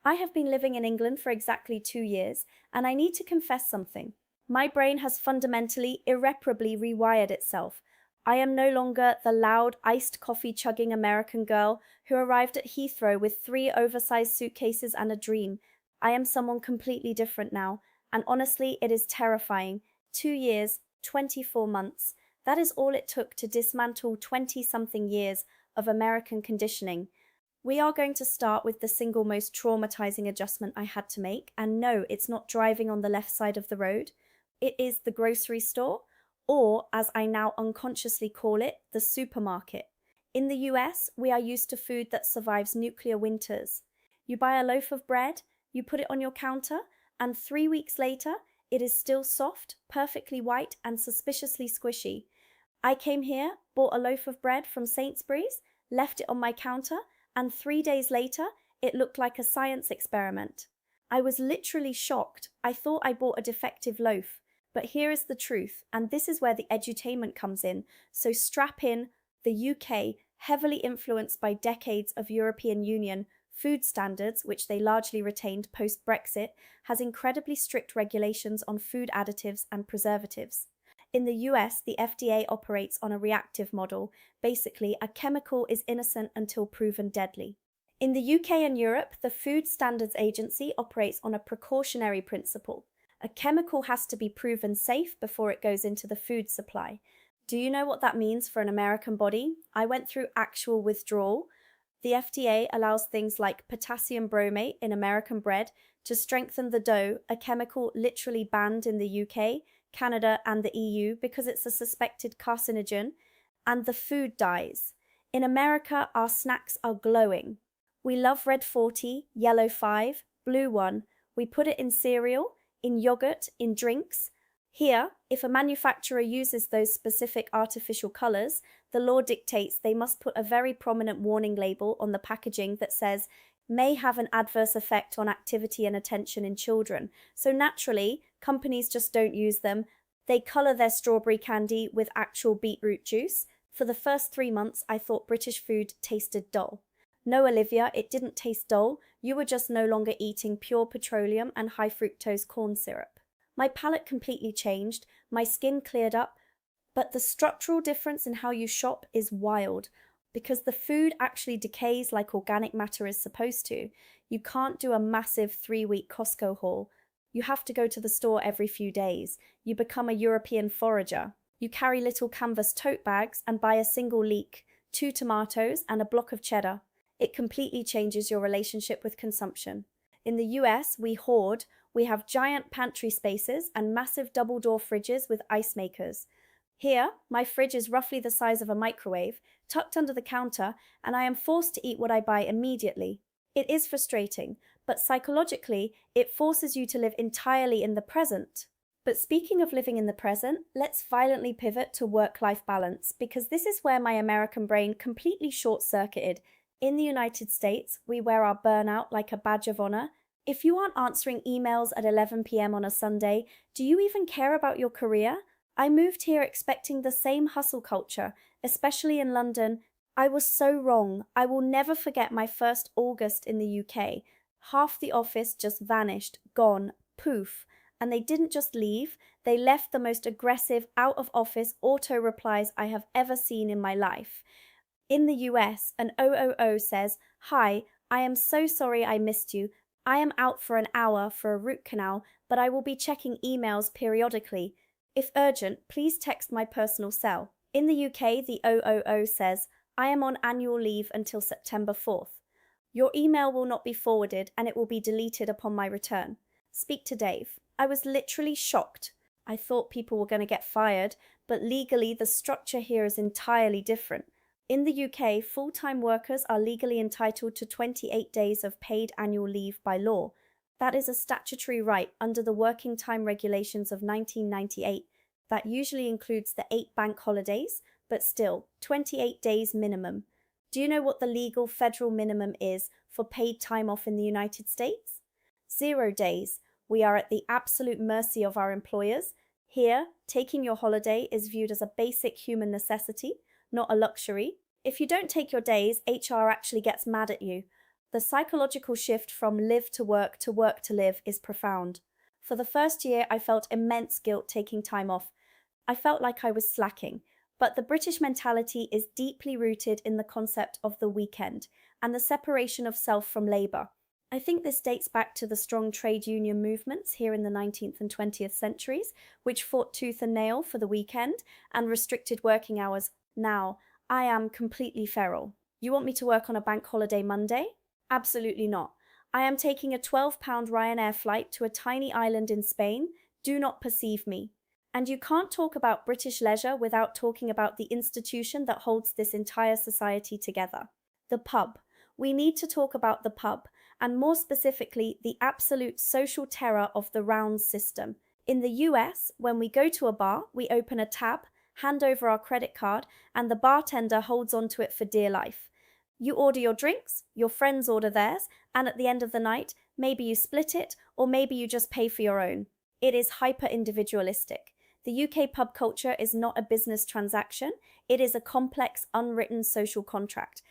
I have been living in England for exactly 2 years, and I need to confess something. My brain has fundamentally, irreparably rewired itself. I am no longer the loud, iced coffee chugging American girl who arrived at Heathrow with 3 oversized suitcases and a dream. I am someone completely different now, and honestly, it is terrifying. 2 years, 24 months. That is all it took to dismantle 20 something years of American conditioning. We are going to start with the single most traumatizing adjustment I had to make, and no, it's not driving on the left side of the road. It is the grocery store, or as I now unconsciously call it, the supermarket. In the US, we are used to food that survives nuclear winters. You buy a loaf of bread, you put it on your counter, and 3 weeks later, it is still soft, perfectly white, and suspiciously squishy. I came here, bought a loaf of bread from Sainsbury's, left it on my counter, and 3 days later, it looked like a science experiment. I was literally shocked. I thought I bought a defective loaf. But here is the truth, and this is where the edutainment comes in. So strap in. The UK, heavily influenced by decades of European Union food standards, which they largely retained post-Brexit, has incredibly strict regulations on food additives and preservatives. In the US, the FDA operates on a reactive model. Basically, a chemical is innocent until proven deadly. In the UK and Europe, the Food Standards Agency operates on a precautionary principle. A chemical has to be proven safe before it goes into the food supply. Do you know what that means for an American body? I went through actual withdrawal. The FDA allows things like potassium bromate in American bread to strengthen the dough, a chemical literally banned in the UK, Canada, and the EU because it's a suspected carcinogen, and the food dies. In America, our snacks are glowing. We love red 40, yellow 5, blue 1. We put it in cereal, in yogurt, in drinks. Here, if a manufacturer uses those specific artificial colors, the law dictates they must put a very prominent warning label on the packaging that says, may have an adverse effect on activity and attention in children. So naturally, companies just don't use them. They color their strawberry candy with actual beetroot juice. For the first 3 months, I thought British food tasted dull. No, Olivia, it didn't taste dull. You were just no longer eating pure petroleum and high fructose corn syrup. My palate completely changed, my skin cleared up, but the structural difference in how you shop is wild. Because the food actually decays like organic matter is supposed to. You can't do a massive 3-week Costco haul. You have to go to the store every few days. You become a European forager. You carry little canvas tote bags and buy a single leek, 2 tomatoes, and a block of cheddar. It completely changes your relationship with consumption. In the US, we hoard. We have giant pantry spaces and massive double-door fridges with ice makers. Here, my fridge is roughly the size of a microwave, tucked under the counter, and I am forced to eat what I buy immediately. It is frustrating, but psychologically, it forces you to live entirely in the present. But speaking of living in the present, let's violently pivot to work-life balance, because this is where my American brain completely short-circuited. In the United States, we wear our burnout like a badge of honor. If you aren't answering emails at 11 p.m. on a Sunday, do you even care about your career? I moved here expecting the same hustle culture, especially in London. I was so wrong. I will never forget my first August in the UK. Half the office just vanished, gone, poof. And they didn't just leave, they left the most aggressive out-of-office auto-replies I have ever seen in my life. In the US, an OOO says, "Hi, I am so sorry I missed you. I am out for an hour for a root canal, but I will be checking emails periodically. If urgent, please text my personal cell." In the UK, the OOO says, "I am on annual leave until September 4th. Your email will not be forwarded and it will be deleted upon my return. Speak to Dave." I was literally shocked. I thought people were going to get fired, but legally the structure here is entirely different. In the UK, full-time workers are legally entitled to 28 days of paid annual leave by law. That is a statutory right under the Working Time Regulations of 1998. That usually includes the 8 bank holidays, but still, 28 days minimum. Do you know what the legal federal minimum is for paid time off in the United States? 0 days. We are at the absolute mercy of our employers. Here, taking your holiday is viewed as a basic human necessity, not a luxury. If you don't take your days, HR actually gets mad at you. The psychological shift from live to work to live is profound. For the first year, I felt immense guilt taking time off. I felt like I was slacking. But the British mentality is deeply rooted in the concept of the weekend and the separation of self from labour. I think this dates back to the strong trade union movements here in the 19th and 20th centuries, which fought tooth and nail for the weekend and restricted working hours. Now, I am completely feral. You want me to work on a bank holiday Monday? Absolutely not. I am taking a £12 Ryanair flight to a tiny island in Spain. Do not perceive me. And you can't talk about British leisure without talking about the institution that holds this entire society together. The pub. We need to talk about the pub, and more specifically, the absolute social terror of the rounds system. In the US, when we go to a bar, we open a tab, hand over our credit card, and the bartender holds onto it for dear life. You order your drinks, your friends order theirs, and at the end of the night, maybe you split it, or maybe you just pay for your own. It is hyper-individualistic. The UK pub culture is not a business transaction, it is a complex, unwritten social contract.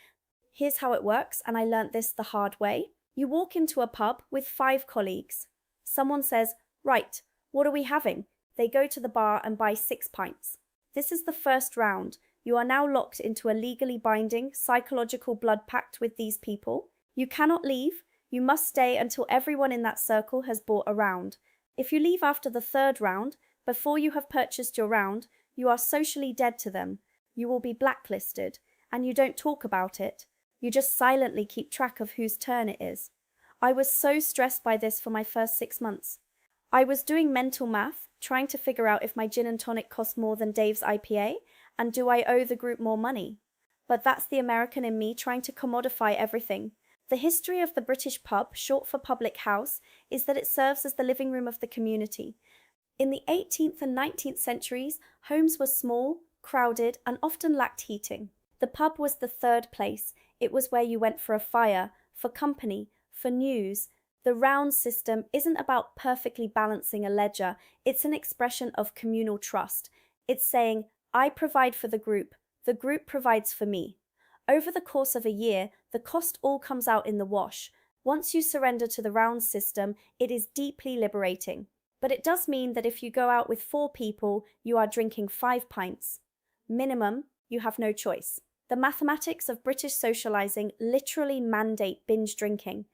Here's how it works, and I learnt this the hard way. You walk into a pub with 5 colleagues. Someone says, "Right, what are we having?" They go to the bar and buy 6 pints. This is the first round. You are now locked into a legally binding, psychological blood pact with these people. You cannot leave. You must stay until everyone in that circle has bought a round. If you leave after the 3rd round, before you have purchased your round, you are socially dead to them. You will be blacklisted, and you don't talk about it. You just silently keep track of whose turn it is. I was so stressed by this for my first 6 months. I was doing mental math, trying to figure out if my gin and tonic cost more than Dave's IPA, and do I owe the group more money? But that's the American in me trying to commodify everything. The history of the British pub, short for public house, is that it serves as the living room of the community. In the 18th and 19th centuries, homes were small, crowded, and often lacked heating. The pub was the 3rd place. It was where you went for a fire, for company, for news. The round system isn't about perfectly balancing a ledger, it's an expression of communal trust. It's saying, I provide for the group provides for me. Over the course of a year, the cost all comes out in the wash. Once you surrender to the round system, it is deeply liberating. But it does mean that if you go out with 4 people, you are drinking 5 pints. Minimum, you have no choice. The mathematics of British socializing literally mandate binge drinking,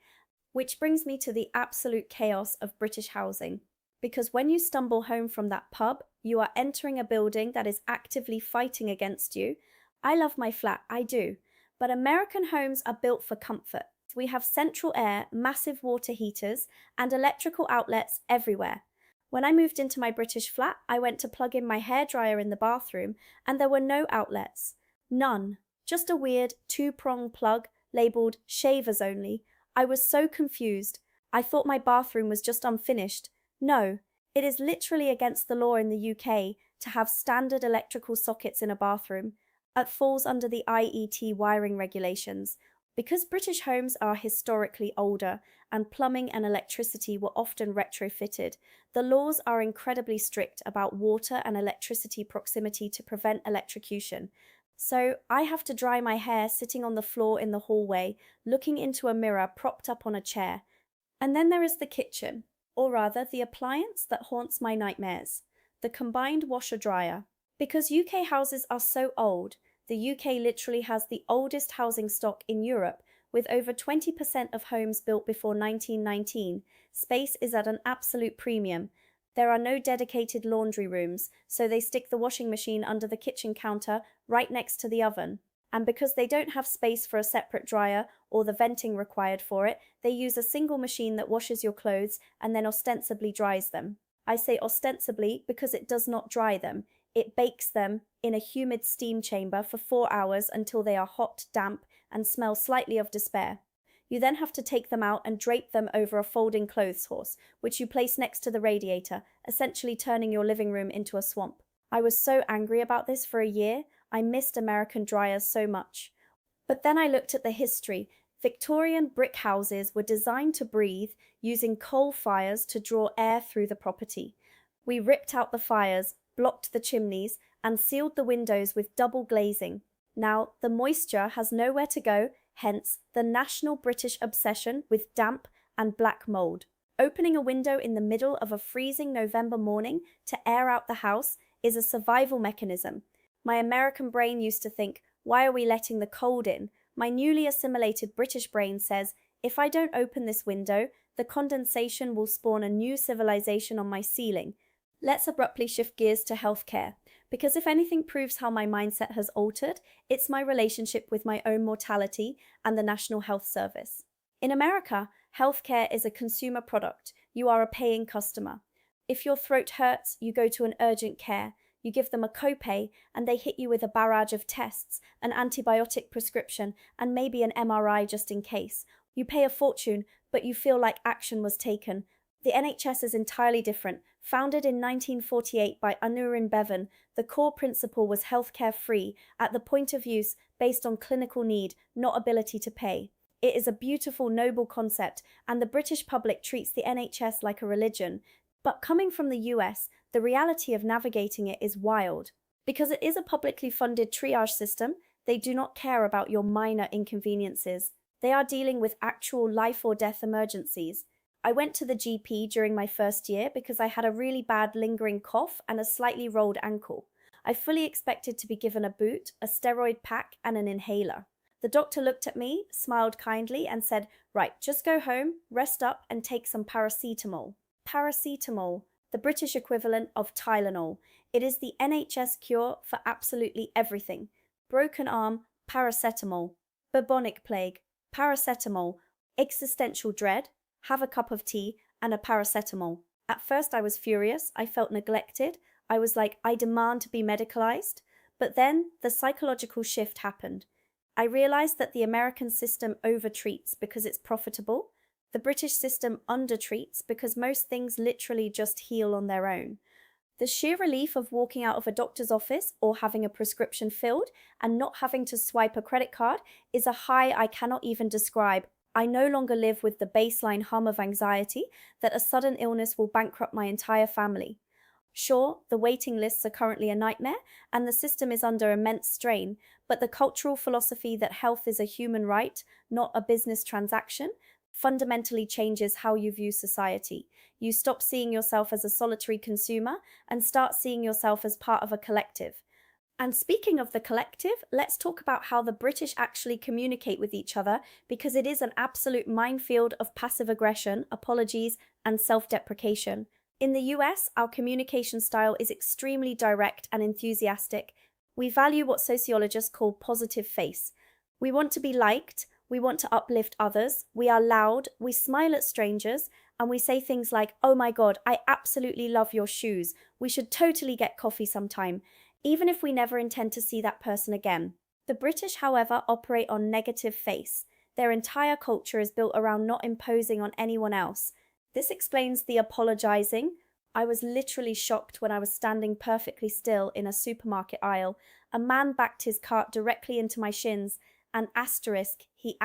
which brings me to the absolute chaos of British housing. Because when you stumble home from that pub, you are entering a building that is actively fighting against you. I love my flat, I do. But American homes are built for comfort. We have central air, massive water heaters, and electrical outlets everywhere. When I moved into my British flat, I went to plug in my hairdryer in the bathroom, and there were no outlets. None. Just a weird 2-prong plug labelled shavers only. I was so confused. I thought my bathroom was just unfinished. No, it is literally against the law in the UK to have standard electrical sockets in a bathroom. It falls under the IET wiring regulations. Because British homes are historically older and plumbing and electricity were often retrofitted, the laws are incredibly strict about water and electricity proximity to prevent electrocution. So I have to dry my hair sitting on the floor in the hallway, looking into a mirror propped up on a chair. And then there is the kitchen, or rather the appliance that haunts my nightmares, the combined washer-dryer. Because UK houses are so old, the UK literally has the oldest housing stock in Europe, with over 20% of homes built before 1919. Space is at an absolute premium. There are no dedicated laundry rooms, so they stick the washing machine under the kitchen counter right next to the oven. And because they don't have space for a separate dryer or the venting required for it, they use a single machine that washes your clothes and then ostensibly dries them. I say ostensibly because it does not dry them. It bakes them in a humid steam chamber for 4 hours until they are hot, damp, and smell slightly of despair. You then have to take them out and drape them over a folding clothes horse, which you place next to the radiator, essentially turning your living room into a swamp. I was so angry about this for a year. I missed American dryers so much. But then I looked at the history. Victorian brick houses were designed to breathe, using coal fires to draw air through the property. We ripped out the fires, blocked the chimneys, and sealed the windows with double glazing. Now, the moisture has nowhere to go, hence the national British obsession with damp and black mold. Opening a window in the middle of a freezing November morning to air out the house is a survival mechanism. My American brain used to think, why are we letting the cold in? My newly assimilated British brain says, if I don't open this window, the condensation will spawn a new civilization on my ceiling. Let's abruptly shift gears to healthcare, because if anything proves how my mindset has altered, it's my relationship with my own mortality and the National Health Service. In America, healthcare is a consumer product. You are a paying customer. If your throat hurts, you go to an urgent care. You give them a copay, and they hit you with a barrage of tests, an antibiotic prescription, and maybe an MRI just in case. You pay a fortune, but you feel like action was taken. The NHS is entirely different. Founded in 1948 by Aneurin Bevan, the core principle was healthcare free, at the point of use, based on clinical need, not ability to pay. It is a beautiful, noble concept, and the British public treats the NHS like a religion. But coming from the US, the reality of navigating it is wild. Because it is a publicly funded triage system, they do not care about your minor inconveniences. They are dealing with actual life or death emergencies. I went to the GP during my first year because I had a really bad lingering cough and a slightly rolled ankle. I fully expected to be given a boot, a steroid pack, and an inhaler. The doctor looked at me, smiled kindly, and said, right, just go home, rest up, and take some paracetamol. Paracetamol, the British equivalent of Tylenol. It is the NHS cure for absolutely everything. Broken arm, paracetamol. Bubonic plague, paracetamol. Existential dread, have a cup of tea, and a paracetamol. At first I was furious, I felt neglected. I was like, I demand to be medicalized. But then the psychological shift happened. I realized that the American system overtreats because it's profitable. The British system undertreats because most things literally just heal on their own. The sheer relief of walking out of a doctor's office or having a prescription filled and not having to swipe a credit card is a high I cannot even describe. I no longer live with the baseline hum of anxiety that a sudden illness will bankrupt my entire family. Sure, the waiting lists are currently a nightmare and the system is under immense strain, but the cultural philosophy that health is a human right, not a business transaction, fundamentally changes how you view society. You stop seeing yourself as a solitary consumer and start seeing yourself as part of a collective. And speaking of the collective, let's talk about how the British actually communicate with each other, because it is an absolute minefield of passive aggression, apologies, and self-deprecation. In the US, our communication style is extremely direct and enthusiastic. We value what sociologists call positive face. We want to be liked, we want to uplift others, we are loud, we smile at strangers, and we say things like, oh my God, I absolutely love your shoes, we should totally get coffee sometime, even if we never intend to see that person again. The British, however, operate on negative face. Their entire culture is built around not imposing on anyone else. This explains the apologizing. I was literally shocked when I was standing perfectly still in a supermarket aisle. A man backed his cart directly into my shins, and he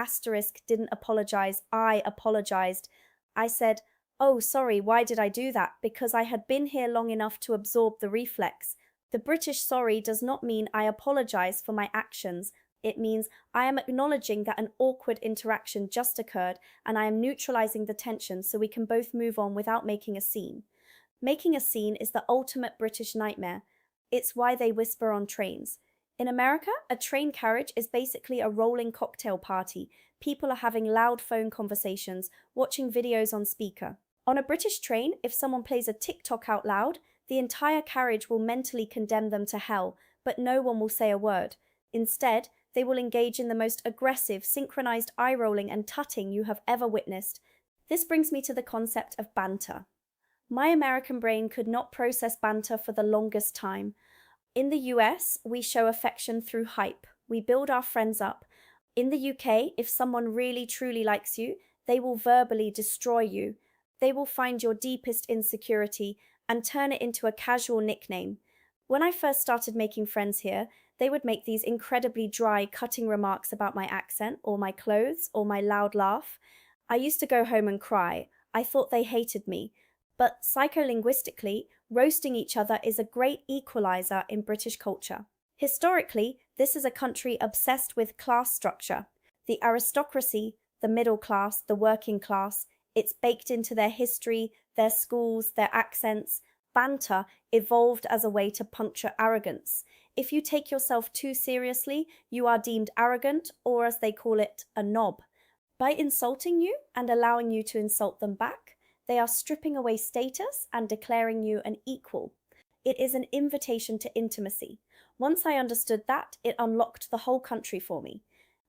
didn't apologize, I apologized. I said, oh, sorry, why did I do that? Because I had been here long enough to absorb the reflex. The British sorry does not mean I apologize for my actions. It means I am acknowledging that an awkward interaction just occurred and I am neutralizing the tension so we can both move on without making a scene. Making a scene is the ultimate British nightmare. It's why they whisper on trains. In America, a train carriage is basically a rolling cocktail party. People are having loud phone conversations, watching videos on speaker. On a British train, if someone plays a TikTok out loud, the entire carriage will mentally condemn them to hell, but no one will say a word. Instead, they will engage in the most aggressive, synchronized eye-rolling and tutting you have ever witnessed. This brings me to the concept of banter. My American brain could not process banter for the longest time. In the US, we show affection through hype. We build our friends up. In the UK, if someone really truly likes you, they will verbally destroy you. They will find your deepest insecurity and turn it into a casual nickname. When I first started making friends here, they would make these incredibly dry, cutting remarks about my accent, or my clothes, or my loud laugh. I used to go home and cry. I thought they hated me. But psycholinguistically, roasting each other is a great equalizer in British culture. Historically, this is a country obsessed with class structure. The aristocracy, the middle class, the working class, it's baked into their history, their schools, their accents. Banter evolved as a way to puncture arrogance. If you take yourself too seriously, you are deemed arrogant, or as they call it, a knob. By insulting you and allowing you to insult them back, they are stripping away status and declaring you an equal. It is an invitation to intimacy. Once I understood that, it unlocked the whole country for me.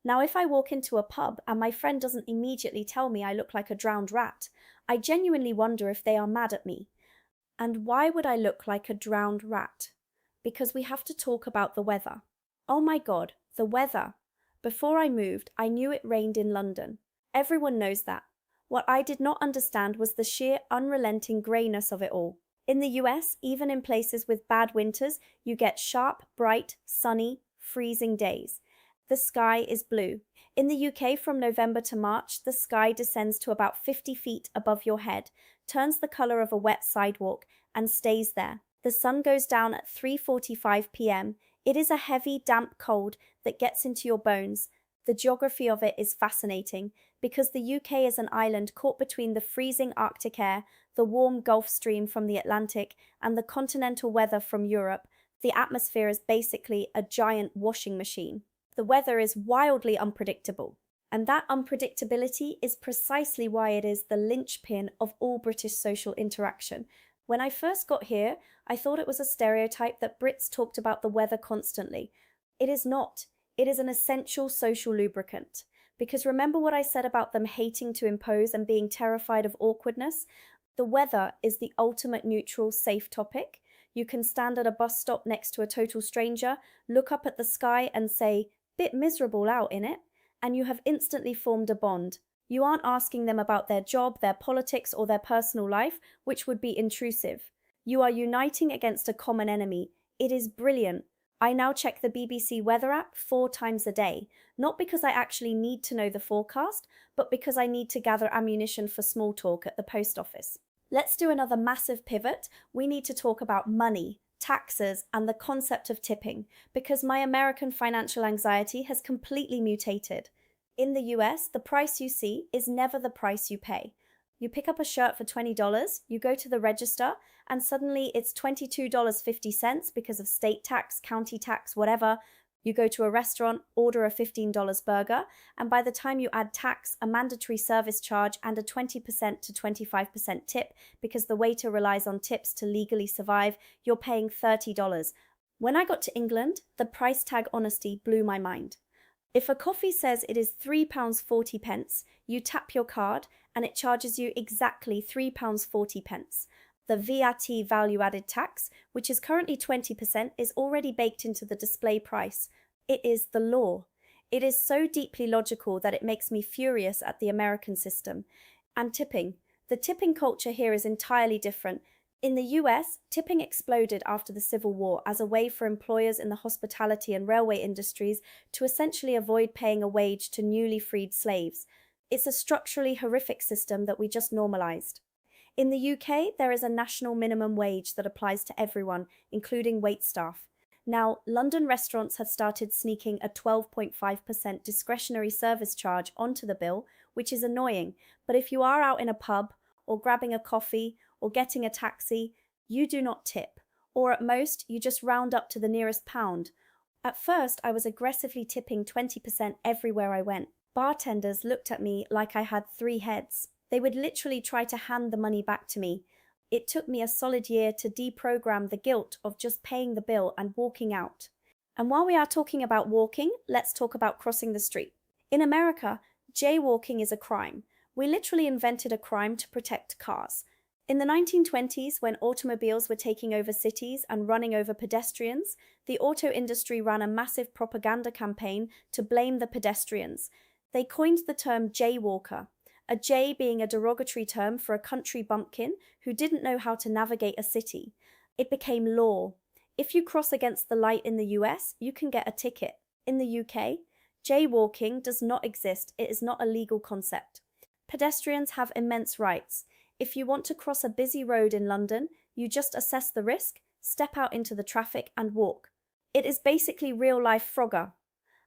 Now, if I walk into a pub and my friend doesn't immediately tell me I look like a drowned rat, I genuinely wonder if they are mad at me. And why would I look like a drowned rat? Because we have to talk about the weather. Oh my God, the weather. Before I moved, I knew it rained in London. Everyone knows that. What I did not understand was the sheer unrelenting greyness of it all. In the US, even in places with bad winters, you get sharp, bright, sunny, freezing days. The sky is blue. In the UK, from November to March, the sky descends to about 50 feet above your head, turns the color of a wet sidewalk, and stays there. The sun goes down at 3:45 p.m. It is a heavy, damp cold that gets into your bones. The geography of it is fascinating because the UK is an island caught between the freezing Arctic air, the warm Gulf Stream from the Atlantic, and the continental weather from Europe. The atmosphere is basically a giant washing machine. The weather is wildly unpredictable, and that unpredictability is precisely why it is the linchpin of all British social interaction. When I first got here, I thought it was a stereotype that Brits talked about the weather constantly. It is not. It is an essential social lubricant. Because remember what I said about them hating to impose and being terrified of awkwardness? The weather is the ultimate neutral, safe topic. You can stand at a bus stop next to a total stranger, look up at the sky and say, "Bit miserable out, innit?" And you have instantly formed a bond. You aren't asking them about their job, their politics, or their personal life, which would be intrusive. You are uniting against a common enemy. It is brilliant. I now check the BBC weather app 4 times a day, not because I actually need to know the forecast, but because I need to gather ammunition for small talk at the post office. Let's do another massive pivot. We need to talk about money, taxes, and the concept of tipping, because my American financial anxiety has completely mutated. In the US, the price you see is never the price you pay. You pick up a shirt for $20, you go to the register, and suddenly it's $22.50 because of state tax, county tax, whatever. You go to a restaurant, order a $15 burger, and by the time you add tax, a mandatory service charge, and a 20% to 25% tip, because the waiter relies on tips to legally survive, you're paying $30. When I got to England, the price tag honesty blew my mind. If a coffee says it is £3.40, you tap your card and it charges you exactly £3.40. The VAT value-added tax, which is currently 20%, is already baked into the display price. It is the law. It is so deeply logical that it makes me furious at the American system. And tipping. The tipping culture here is entirely different. In the US, tipping exploded after the Civil War as a way for employers in the hospitality and railway industries to essentially avoid paying a wage to newly freed slaves. It's a structurally horrific system that we just normalized. In the UK, there is a national minimum wage that applies to everyone, including waitstaff. Now, London restaurants have started sneaking a 12.5% discretionary service charge onto the bill, which is annoying, but if you are out in a pub, or grabbing a coffee, or getting a taxi, you do not tip, or at most, you just round up to the nearest pound. At first, I was aggressively tipping 20% everywhere I went. Bartenders looked at me like I had 3 heads. They would literally try to hand the money back to me. It took me a solid year to deprogram the guilt of just paying the bill and walking out. And while we are talking about walking, let's talk about crossing the street. In America, jaywalking is a crime. We literally invented a crime to protect cars. In the 1920s, when automobiles were taking over cities and running over pedestrians, the auto industry ran a massive propaganda campaign to blame the pedestrians. They coined the term jaywalker, a jay being a derogatory term for a country bumpkin who didn't know how to navigate a city. It became law. If you cross against the light in the US, you can get a ticket. In the UK, jaywalking does not exist. It is not a legal concept. Pedestrians have immense rights. If you want to cross a busy road in London, you just assess the risk, step out into the traffic and walk. It is basically real-life Frogger.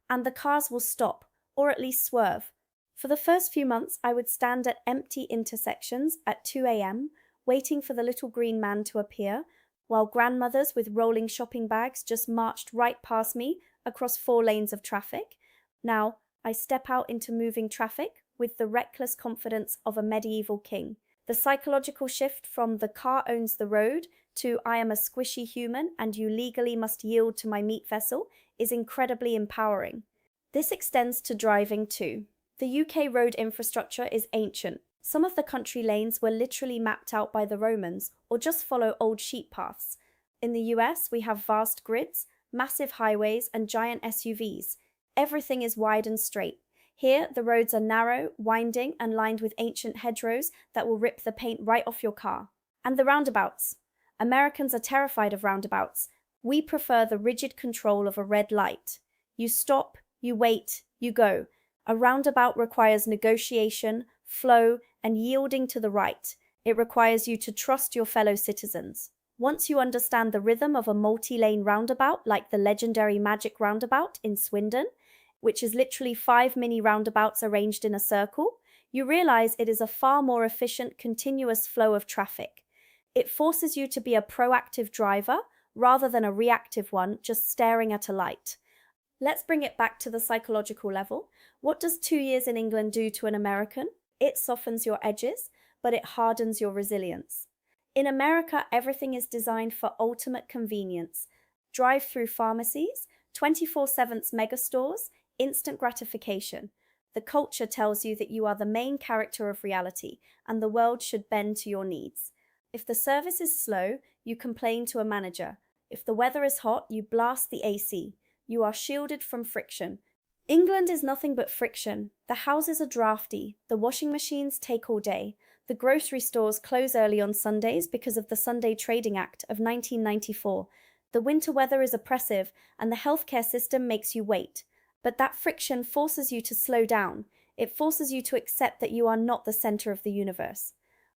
And the cars will stop. or at least swerve. For the first few months, I would stand at empty intersections at 2 a.m., waiting for the little green man to appear, while grandmothers with rolling shopping bags just marched right past me across 4 lanes of traffic. Now, I step out into moving traffic with the reckless confidence of a medieval king. The psychological shift from the car owns the road to I am a squishy human and you legally must yield to my meat vessel is incredibly empowering. This extends to driving too. The UK road infrastructure is ancient. Some of the country lanes were literally mapped out by the Romans or just follow old sheep paths. In the US, we have vast grids, massive highways, and giant SUVs. Everything is wide and straight. Here, the roads are narrow, winding, and lined with ancient hedgerows that will rip the paint right off your car. And the roundabouts. Americans are terrified of roundabouts. We prefer the rigid control of a red light. You stop, you wait, you go. A roundabout requires negotiation, flow, and yielding to the right. It requires you to trust your fellow citizens. Once you understand the rhythm of a multi-lane roundabout, like the legendary Magic Roundabout in Swindon, which is literally 5 mini roundabouts arranged in a circle, you realize it is a far more efficient, continuous flow of traffic. It forces you to be a proactive driver rather than a reactive one just staring at a light. Let's bring it back to the psychological level. What does 2 years in England do to an American? It softens your edges, but it hardens your resilience. In America, everything is designed for ultimate convenience. Drive-through pharmacies, 24/7 megastores, instant gratification. The culture tells you that you are the main character of reality, and the world should bend to your needs. If the service is slow, you complain to a manager. If the weather is hot, you blast the AC. You are shielded from friction. England is nothing but friction. The houses are drafty. The washing machines take all day. The grocery stores close early on Sundays because of the Sunday Trading Act of 1994. The winter weather is oppressive, and the healthcare system makes you wait. But that friction forces you to slow down. It forces you to accept that you are not the center of the universe.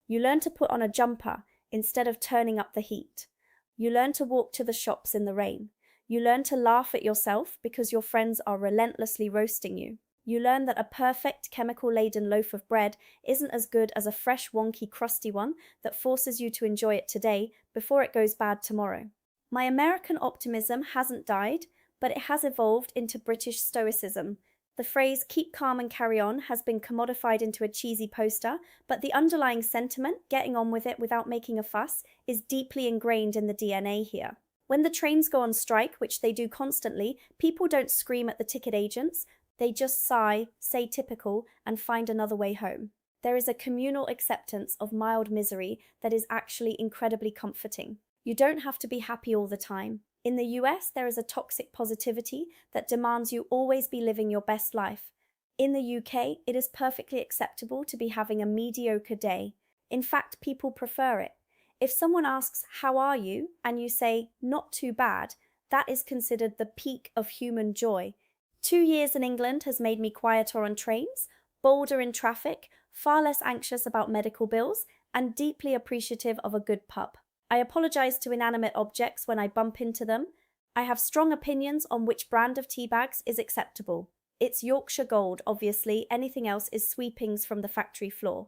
You learn to put on a jumper instead of turning up the heat. You learn to walk to the shops in the rain. You learn to laugh at yourself because your friends are relentlessly roasting you. You learn that a perfect chemical-laden loaf of bread isn't as good as a fresh, wonky, crusty one that forces you to enjoy it today before it goes bad tomorrow. My American optimism hasn't died, but it has evolved into British stoicism. The phrase "keep calm and carry on" has been commodified into a cheesy poster, but the underlying sentiment, getting on with it without making a fuss, is deeply ingrained in the DNA here. When the trains go on strike, which they do constantly, people don't scream at the ticket agents. They just sigh, say typical, and find another way home. There is a communal acceptance of mild misery that is actually incredibly comforting. You don't have to be happy all the time. In the US, there is a toxic positivity that demands you always be living your best life. In the UK, it is perfectly acceptable to be having a mediocre day. In fact, people prefer it. If someone asks, "How are you?" and you say, "Not too bad," that is considered the peak of human joy. 2 years in England has made me quieter on trains, bolder in traffic, far less anxious about medical bills, and deeply appreciative of a good pup. I apologize to inanimate objects when I bump into them. I have strong opinions on which brand of tea bags is acceptable. It's Yorkshire Gold, obviously. Anything else is sweepings from the factory floor.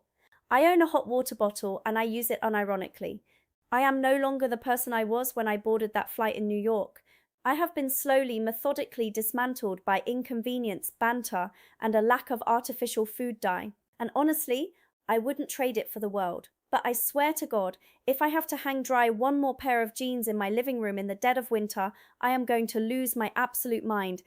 I own a hot water bottle and I use it unironically. I am no longer the person I was when I boarded that flight in New York. I have been slowly, methodically dismantled by inconvenience, banter, and a lack of artificial food dye. And honestly, I wouldn't trade it for the world. But I swear to God, if I have to hang dry one more pair of jeans in my living room in the dead of winter, I am going to lose my absolute mind.